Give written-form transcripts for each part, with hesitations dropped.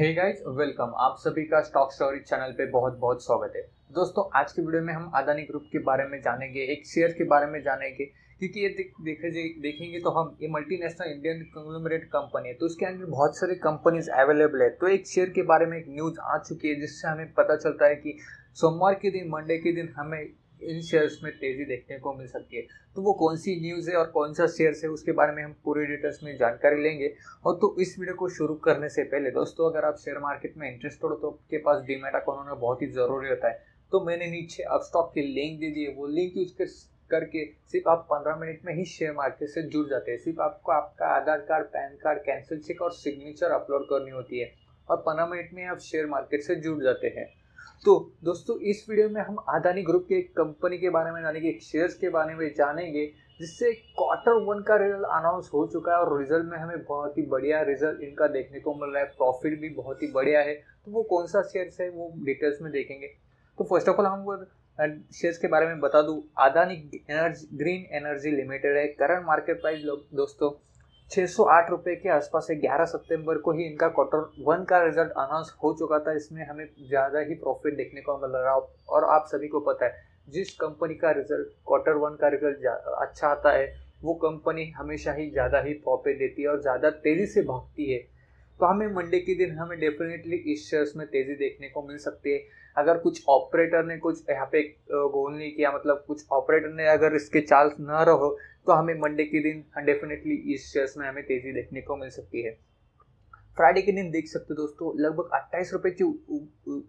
Hey guys, welcome. आप सभी का स्टॉक स्टोरी चैनल पे बहुत बहुत स्वागत है। दोस्तों, आज की वीडियो में हम अदानी ग्रुप के बारे में जानेंगे, एक शेयर के बारे में जानेंगे, क्योंकि ये देखेंगे तो हम ये मल्टीनेशनल इंडियन कंग्लोमरेट कंपनी है, तो उसके अंदर बहुत सारी कंपनीज अवेलेबल है। तो एक शेयर के बारे में एक न्यूज़ आ चुकी है जिससे हमें पता चलता है कि सोमवार के दिन, मंडे के दिन हमें इन शेयर्स में तेज़ी देखने को मिल सकती है। तो वो कौन सी न्यूज़ है और कौन सा शेयर्स है, उसके बारे में हम पूरी डिटेल्स में जानकारी लेंगे। और तो इस वीडियो को शुरू करने से पहले दोस्तों, अगर आप शेयर मार्केट में इंटरेस्टेड हो तो आपके पास डीमैट अकाउंट होना बहुत ही ज़रूरी होता है। तो मैंने नीचे अपस्टॉक की लिंक दे दी है, वो लिंक यूज करके सिर्फ आप 15 मिनट में ही शेयर मार्केट से जुड़ जाते हैं। सिर्फ आपको आपका Aadhaar card, PAN card, cancel cheque और सिग्नेचर अपलोड करनी होती है और 15 मिनट में आप शेयर मार्केट से जुड़ जाते हैं। तो दोस्तों, इस वीडियो में हम अदानी ग्रुप के एक कंपनी के बारे में जानेंगे, एक शेयर्स के बारे में जानेंगे, जिससे Q1 का रिजल्ट अनाउंस हो चुका है और रिजल्ट में हमें बहुत ही बढ़िया रिजल्ट इनका देखने को मिल रहा है। प्रॉफिट भी बहुत ही बढ़िया है। तो वो कौन सा शेयर्स है वो डिटेल्स में देखेंगे। तो फर्स्ट ऑफ ऑल हम वो शेयर्स के बारे में बता दूं, अदानी ग्रीन एनर्जी लिमिटेड है। करंट मार्केट प्राइस दोस्तों 608 रुपये के आसपास है। 11 सितंबर को ही इनका Q1 का रिजल्ट अनाउंस हो चुका था। इसमें हमें ज़्यादा ही प्रॉफिट देखने को मिल रहा है और आप सभी को पता है, जिस कंपनी का रिजल्ट Q1 का रिजल्ट अच्छा आता है, वो कंपनी हमेशा ही ज़्यादा ही प्रॉफिट देती है और ज़्यादा तेज़ी से भागती है। तो हमें मंडे के दिन हमें डेफिनेटली इस शेयर्स में तेज़ी देखने को मिल सकती है। अगर कुछ ऑपरेटर ने कुछ यहाँ पे गोल नहीं किया, मतलब कुछ ऑपरेटर ने अगर इसके चार्ज न रहो, तो हमें मंडे के दिन डेफिनेटली इस शेयर्स में हमें तेज़ी देखने को मिल सकती है। फ्राइडे के दिन देख सकते हो दोस्तों, लगभग 28 रुपये की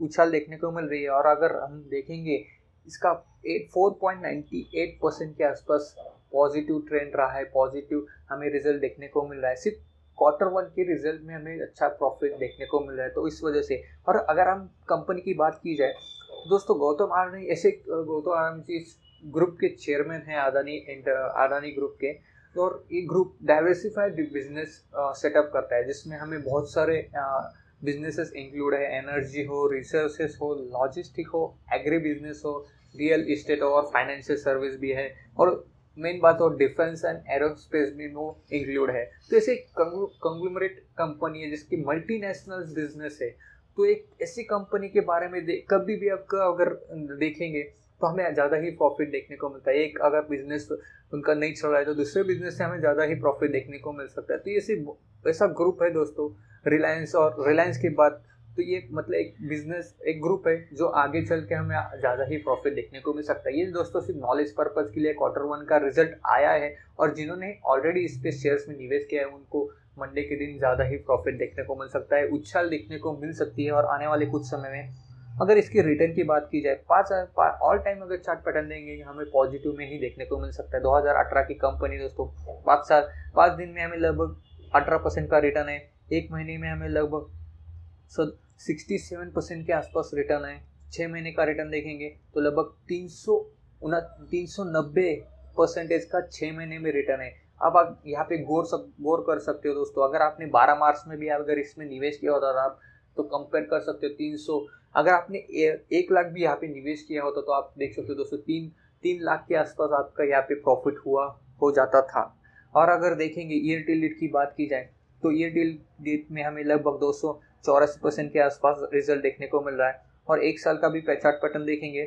उछाल देखने को मिल रही है। और अगर हम देखेंगे, इसका 4.98% के आसपास पॉजिटिव ट्रेंड रहा है। पॉजिटिव हमें रिजल्ट देखने को मिल रहा है। सिर्फ Q1 के रिजल्ट में हमें अच्छा प्रॉफिट देखने को मिल रहा है, तो इस वजह से। और अगर हम कंपनी की बात की जाए तो दोस्तों, गौतम अडानी जी इस ग्रुप के चेयरमैन हैं, अडानी ग्रुप के। और ये ग्रुप डाइवर्सिफाइड बिजनेस सेटअप करता है, जिसमें हमें बहुत सारे बिजनेसेस इंक्लूड है। एनर्जी हो, रिसोर्सेस हो, लॉजिस्टिक हो, एग्री बिजनेस हो, रियल इस्टेट हो और फाइनेंशियल सर्विस भी है। और मेन बात हो, डिफेंस एंड एरोस्पेस भी वो इंक्लूड है। तो ऐसे कंग्लोमरेट कंपनी है जिसकी मल्टीनेशनल बिजनेस है। तो एक ऐसी कंपनी के बारे में कभी भी आपका अगर देखेंगे तो हमें ज़्यादा ही प्रॉफिट देखने को मिलता है। एक अगर बिजनेस उनका नहीं चल रहा है तो दूसरे बिजनेस से हमें ज़्यादा ही प्रॉफिट देखने को मिल सकता है। तो ये ऐसा ग्रुप है दोस्तों, रिलायंस। और रिलायंस के बाद तो ये मतलब एक बिजनेस, एक ग्रुप है जो आगे चल के हमें ज़्यादा ही प्रॉफिट देखने को मिल सकता है। ये दोस्तों सिर्फ नॉलेज पर्पज़ के लिए Q1 का रिजल्ट आया है, और जिन्होंने ऑलरेडी इस पे शेयर्स में निवेश किया है उनको मंडे के दिन ज़्यादा ही प्रॉफिट देखने को मिल सकता है, उछाल देखने को मिल सकती है। और आने वाले कुछ समय में अगर इसकी रिटर्न की बात की जाए, 5 ऑल टाइम अगर चार्ट पैटर्न देंगे, हमें पॉजिटिव में ही देखने को मिल सकता है। 2018 की कंपनी दोस्तों, 5 दिन में हमें लगभग 18% का रिटर्न है। एक महीने में हमें लगभग 67% के आसपास रिटर्न है। 6 महीने का रिटर्न देखेंगे तो लगभग 390% का 6 महीने में रिटर्न है। अब आप यहाँ पे गौर कर सकते हो दोस्तों, अगर आपने 12 मार्च में भी अगर इसमें निवेश किया होता था, आप तो कंपेयर कर सकते हो 300। अगर आपने 1 लाख भी यहाँ पे निवेश किया होता तो आप देख सकते हो दोस्तों, 3 लाख के आसपास आपका यहाँ पे प्रॉफिट हो जाता था। और अगर देखेंगे ईयर टिल डेट की बात की जाए तो ईयर टिल डेट में हमें लगभग 284% के आसपास रिजल्ट देखने को मिल रहा है। और एक साल का भी चार्ट पैटर्न देखेंगे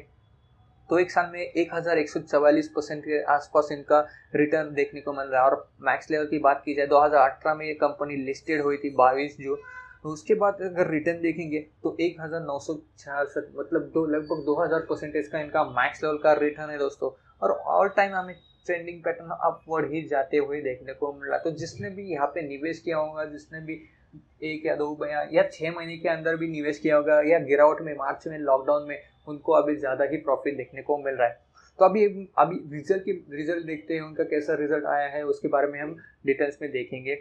तो एक साल में 1144% के आसपास इनका रिटर्न देखने को मिल रहा है। और मैक्स लेवल की बात की जाए, 2018 में ये कंपनी लिस्टेड हुई थी 22 जो, तो उसके बाद अगर रिटर्न देखेंगे तो 1966, मतलब लगभग 2000% का इनका मैक्स लेवल का रिटर्न है दोस्तों। और ऑल टाइम हमें ट्रेंडिंग पैटर्न अपवर्ड ही जाते हुए देखने को मिल रहा है। तो जिसने भी यहाँ पे निवेश किया होगा, जिसने भी 1 या 2 या 6 महीने के अंदर भी निवेश किया होगा, या गिरावट में मार्च में लॉकडाउन में, उनको अभी ज़्यादा ही प्रॉफिट देखने को मिल रहा है। तो अभी रिजल्ट देखते हैं, उनका कैसा रिजल्ट आया है उसके बारे में हम डिटेल्स में देखेंगे।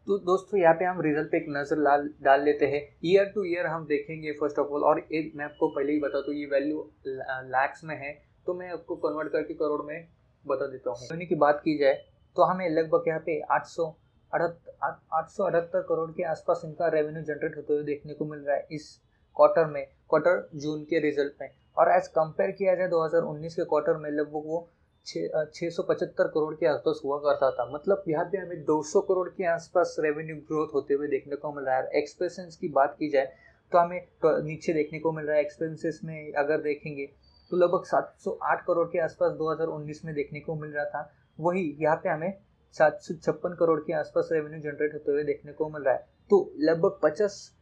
तो दोस्तों, यहाँ पे हम रिजल्ट पे एक नज़र डाल लेते हैं। ईयर टू ईयर हम देखेंगे फर्स्ट ऑफ ऑल। और एक मैं आपको पहले ही बता दूँ, ये वैल्यू लैक्स में है, तो मैं आपको कन्वर्ट करके करोड़ में बता देता हूँ। रेवेन्यू की बात की जाए तो हमें लगभग यहाँ पे 878 करोड़ के आसपास इनका रेवेन्यू जनरेट होते हुए देखने को मिल रहा है इस क्वार्टर जून के रिजल्ट में। और एज कंपेयर किया जाए 2019 के क्वार्टर में, लगभग वो 675 करोड़ के आसपास हुआ करता था। मतलब यहाँ पे हमें 200 करोड़ के आसपास रेवेन्यू ग्रोथ होते हुए देखने को मिल रहा है। एक्सपेंसेस की बात की जाए तो हमें नीचे देखने को मिल रहा है। एक्सपेंसेस में अगर देखेंगे तो लगभग 708 करोड़ के आसपास 2019 में देखने को मिल रहा था। वही यहाँ पे हमें 756 करोड़ के आसपास रेवेन्यू जनरेट होते हुए देखने को मिल रहा है। तो लगभग 50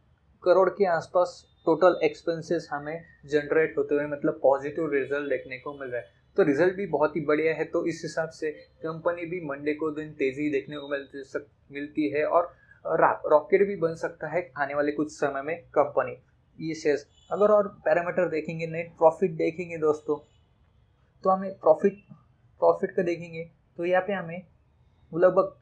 करोड़ के आसपास टोटल एक्सपेंसेस हमें जनरेट होते हुए मतलब पॉजिटिव रिजल्ट देखने को मिल रहा है। तो रिजल्ट भी बहुत ही बढ़िया है। तो इस हिसाब से कंपनी भी मंडे को दिन तेजी देखने को मिलती है और रॉकेट भी बन सकता है आने वाले कुछ समय में कंपनी ये शेयर्स। अगर और पैरामीटर देखेंगे, नेट प्रॉफिट देखेंगे दोस्तों, तो हमें प्रॉफिट का देखेंगे तो यहाँ पे हमें लगभग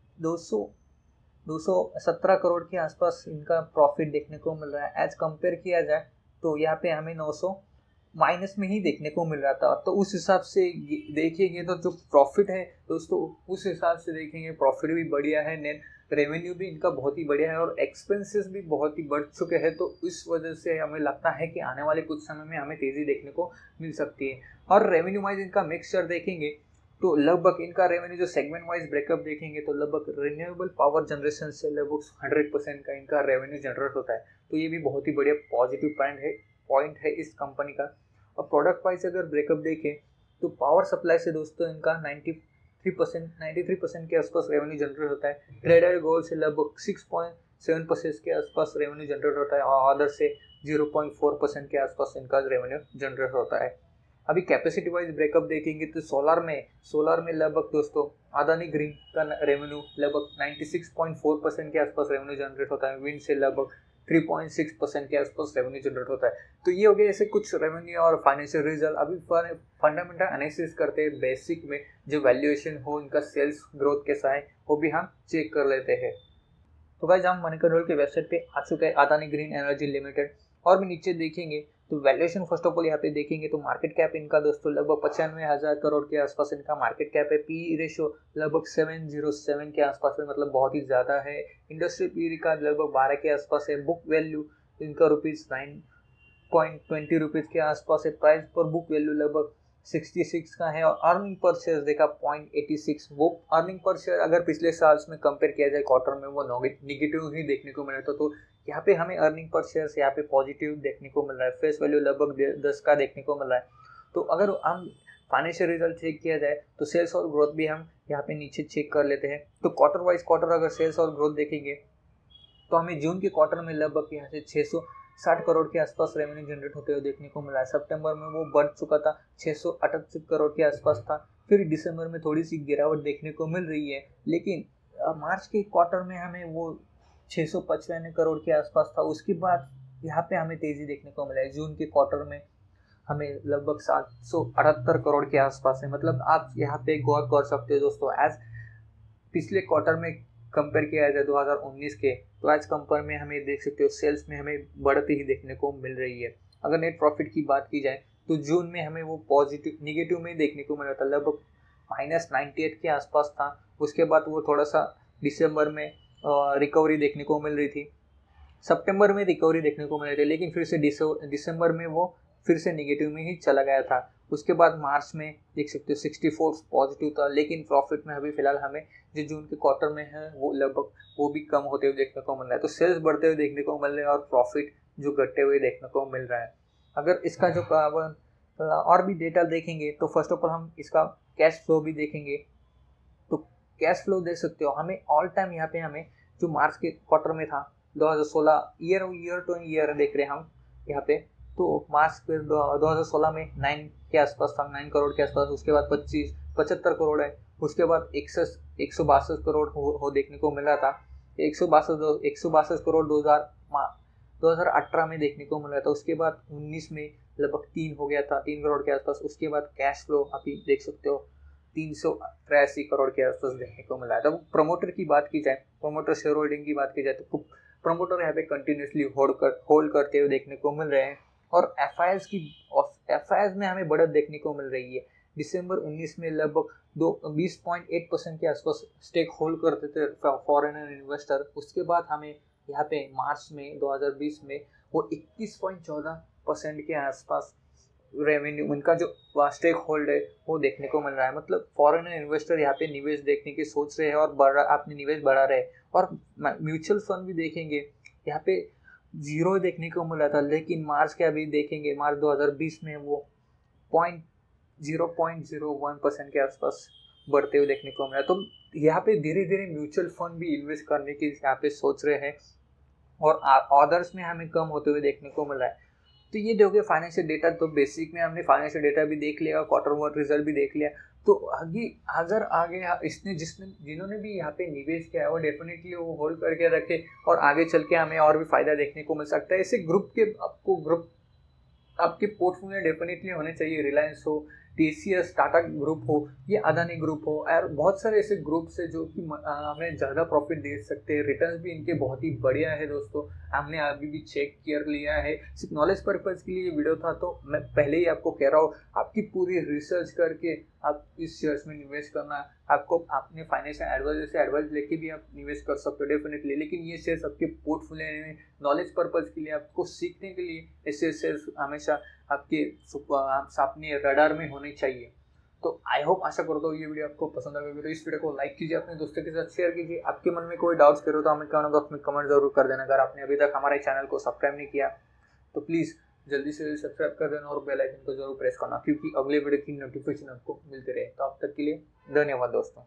217 करोड़ के आसपास इनका प्रॉफिट देखने को मिल रहा है। एज कंपेयर किया जाए तो यहाँ पे हमें 900 माइनस में ही देखने को मिल रहा था। तो उस हिसाब से देखेंगे तो जो प्रॉफिट है दोस्तों, उस हिसाब से देखेंगे प्रॉफिट भी बढ़िया है, नेट रेवेन्यू भी इनका बहुत ही बढ़िया है और एक्सपेंसेस भी बहुत ही बढ़ चुके हैं। तो इस वजह से हमें लगता है कि आने वाले कुछ समय में हमें तेज़ी देखने को मिल सकती है। और रेवेन्यू वाइज इनका मिक्सचर देखेंगे तो लगभग इनका रेवेन्यू जो सेगमेंट वाइज ब्रेकअप देखेंगे तो लगभग रिन्यूएबल पावर जनरेशन से लगभग 100% का इनका रेवेन्यू जनरेट होता है। तो ये भी बहुत ही बढ़िया पॉजिटिव पॉइंट है इस कंपनी का। और प्रोडक्ट वाइज अगर ब्रेकअप देखें तो पावर सप्लाई से दोस्तों इनका 93% के आसपास रेवेन्यू जनरेट होता है। ट्रेडेड गोल्ड से लगभग 6.7% के आसपास रेवेन्यू जनरेट होता है और अदर से 0.4% के आसपास इनका रेवेन्यू जनरेट होता है। अभी कैपेसिटी वाइज ब्रेकअप देखेंगे तो सोलर में लगभग दोस्तों अदानी ग्रीन का रेवेन्यू लगभग 96.4% के आसपास रेवेन्यू जनरेट होता है। विंड से लगभग 3.6% के आसपास रेवेन्यू जनरेट होता है। तो ये हो गया ऐसे कुछ रेवेन्यू और फाइनेंशियल रिजल्ट। अभी फंडामेंटल एनालिसिस करते हैं, बेसिक में जो वैल्यूएशन हो इनका सेल्स ग्रोथ कैसा है वो भी हम चेक कर लेते हैं। तो गाइस हम मनी कंट्रोल के वेबसाइट पे आ चुके हैं अदानी ग्रीन एनर्जी लिमिटेड। और भी नीचे देखेंगे तो वैल्यूएशन फर्स्ट ऑफ ऑल यहाँ पे देखेंगे तो मार्केट कैप इनका दोस्तों लगभग 95,000 करोड़ के आसपास इनका मार्केट कैप है। पी रेशो लगभग 707 के आसपास है, मतलब बहुत ही ज़्यादा है। इंडस्ट्री पी का लगभग 12 के आसपास है। बुक वैल्यू इनका ₹9.20 के आसपास है। प्राइस पर बुक वैल्यू लगभग 66 का है। और अर्निंग पर शेयर देखा 0.86। वो अर्निंग पर शेयर अगर पिछले साल में कंपेयर किया जाए क्वार्टर में वो निगेटिव ही देखने को मिला था। तो यहाँ पे हमें अर्निंग पर शेयर यहाँ पे पॉजिटिव देखने को मिल रहा है। फेस वैल्यू लगभग 10 का देखने को मिल रहा है। तो अगर हम फाइनेंशियल रिजल्ट चेक किया जाए तो सेल्स और ग्रोथ भी हम यहाँ पे नीचे चेक कर लेते हैं। तो क्वार्टर अगर सेल्स और ग्रोथ देखेंगे तो हमें जून के क्वार्टर में लगभग यहाँ से 660 करोड़ के आसपास रेवेन्यू जनरेट होते हुए देखने को मिला है। सितंबर में वो बढ़ चुका था, 668 करोड़ के आसपास था। फिर दिसंबर में थोड़ी सी गिरावट देखने को मिल रही है, लेकिन मार्च के क्वार्टर में हमें वो 695 करोड़ के आसपास था। उसके बाद यहाँ पे हमें तेज़ी देखने को मिला है। जून के क्वार्टर में हमें लगभग 778 करोड़ के आसपास है। मतलब आप यहाँ पे गौर कर सकते हो दोस्तों, एज पिछले क्वार्टर में कंपेयर किया जाए 2019 के, तो आज कंपेयर में हमें देख सकते हो सेल्स में हमें बढ़ती ही देखने को मिल रही है। अगर नेट प्रॉफिट की बात की जाए तो जून में हमें वो निगेटिव में देखने को मिला था, लगभग -98 के आसपास था। उसके बाद वो थोड़ा सा दिसंबर में रिकवरी देखने को मिल रही थी, सितंबर में रिकवरी देखने को मिल रही थी, लेकिन फिर से दिसंबर में वो फिर से निगेटिव में ही चला गया था। उसके बाद मार्च में देख सकते हो 64 पॉजिटिव था, लेकिन प्रॉफिट में अभी फिलहाल हमें जो जून के क्वार्टर में है वो लगभग वो भी कम होते हुए देखने को मिल रहा है। तो सेल्स बढ़ते हुए देखने को मिल रहे हैं और प्रॉफिट जो घटते हुए देखने को मिल रहा है। अगर इसका जो और भी डेटा देखेंगे तो फर्स्ट ऑफ ऑल हम इसका कैश फ्लो भी देखेंगे। तो कैश फ्लो देख सकते हो हमें ऑल टाइम यहाँ पे हमें जो मार्च के क्वार्टर में था 2016 ईयर टू ईयर देख रहे हैं हम यहाँ पे। तो मार्च पे 2016 में 9 के आसपास था, 9 करोड़ के आसपास। उसके बाद 75 करोड़ है। उसके बाद 162 करोड़ हो देखने को मिला था। 162 करोड़ 2018 में देखने को मिला था। उसके बाद 19 में लगभग 3 हो गया था, 3 करोड़ के आसपास। उसके बाद कैश फ्लो अभी देख सकते हो 383 करोड़ के आसपास देखने को मिला था। प्रमोटर की बात की जाए, प्रमोटर शेयर होल्डिंग की बात की जाए तो प्रमोटर यहाँ पे कंटिन्यूसली होल्ड करते हुए देखने को मिल रहे हैं। और एफआईएस में हमें बढ़त देखने को मिल रही है। दिसंबर 19 में लगभग 20.8% के आसपास स्टेक होल्ड करते थे फॉरेनर इन्वेस्टर। उसके बाद हमें यहाँ पे मार्च में 2020 में वो 21.14% के आसपास रेवेन्यू, उनका जो स्टेक होल्ड है वो देखने को मिल रहा है। मतलब फॉरेन इन्वेस्टर यहाँ पे निवेश देखने की सोच रहे हैं और अपने निवेश बढ़ा रहे हैं। और म्यूचुअल फंड भी देखेंगे यहाँ पे जीरो देखने को मिला था, लेकिन मार्च के अभी देखेंगे मार्च 2020 में वो 0.01% के आसपास बढ़ते हुए देखने को मिला। तो यहाँ पे धीरे धीरे म्यूचुअल फंड भी इन्वेस्ट करने की यहाँ पे सोच रहे हैं और अदर्स में हमें कम होते हुए देखने को मिल रहा है। तो ये देखो फाइनेंशियल डेटा, तो बेसिक में हमने फाइनेंशियल डेटा भी देख लिया, क्वार्टर वन रिजल्ट भी देख लिया। तो आगे अगर आगे इसने जिन्होंने भी यहाँ पे निवेश किया है वो डेफिनेटली वो होल्ड करके रखे और आगे चल के हमें और भी फायदा देखने को मिल सकता है। ऐसे ग्रुप आपके पोर्टफोलियो डेफिनेटली होने चाहिए। रिलायंस हो, टीसीएस, टाटा ग्रुप हो, ये अदानी ग्रुप हो, और बहुत सारे ऐसे ग्रुप्स है जो कि हमें ज़्यादा प्रॉफिट दे सकते हैं। रिटर्न्स भी इनके बहुत ही बढ़िया है दोस्तों, हमने अभी भी चेक कर लिया है। सिर्फ नॉलेज पर्पज़ के लिए ये वीडियो था, तो मैं पहले ही आपको कह रहा हूँ आपकी पूरी रिसर्च करके आप इस शेयर्स में निवेश करना। आपको अपने फाइनेंशियल एडवाइजर से एडवाइस लेके भी आप निवेश कर सकते हो डेफिनेटली, लेकिन ये शेयर्स आपके पोर्टफोलियो में नॉलेज पर्पज़ के लिए, आपको सीखने के लिए ऐसे शेयर्स हमेशा आपके अपने रडार में होने चाहिए। तो आई होप, आशा करता हूँ ये वीडियो आपको पसंद आएगा। तो इस वीडियो को लाइक कीजिए, अपने दोस्तों के साथ शेयर कीजिए। आपके मन में कोई डाउट्स करो तो हमें कमेंट बॉक्स में कमेंट जरूर कर देना। अगर आपने अभी तक हमारे चैनल को सब्सक्राइब नहीं किया तो प्लीज़ जल्दी से जल्दी सब्सक्राइब कर देना और बेल आइकन को जरूर प्रेस करना, क्योंकि अगले वीडियो की नोटिफिकेशन आपको मिलती रहे। तो अब तक के लिए धन्यवाद दोस्तों।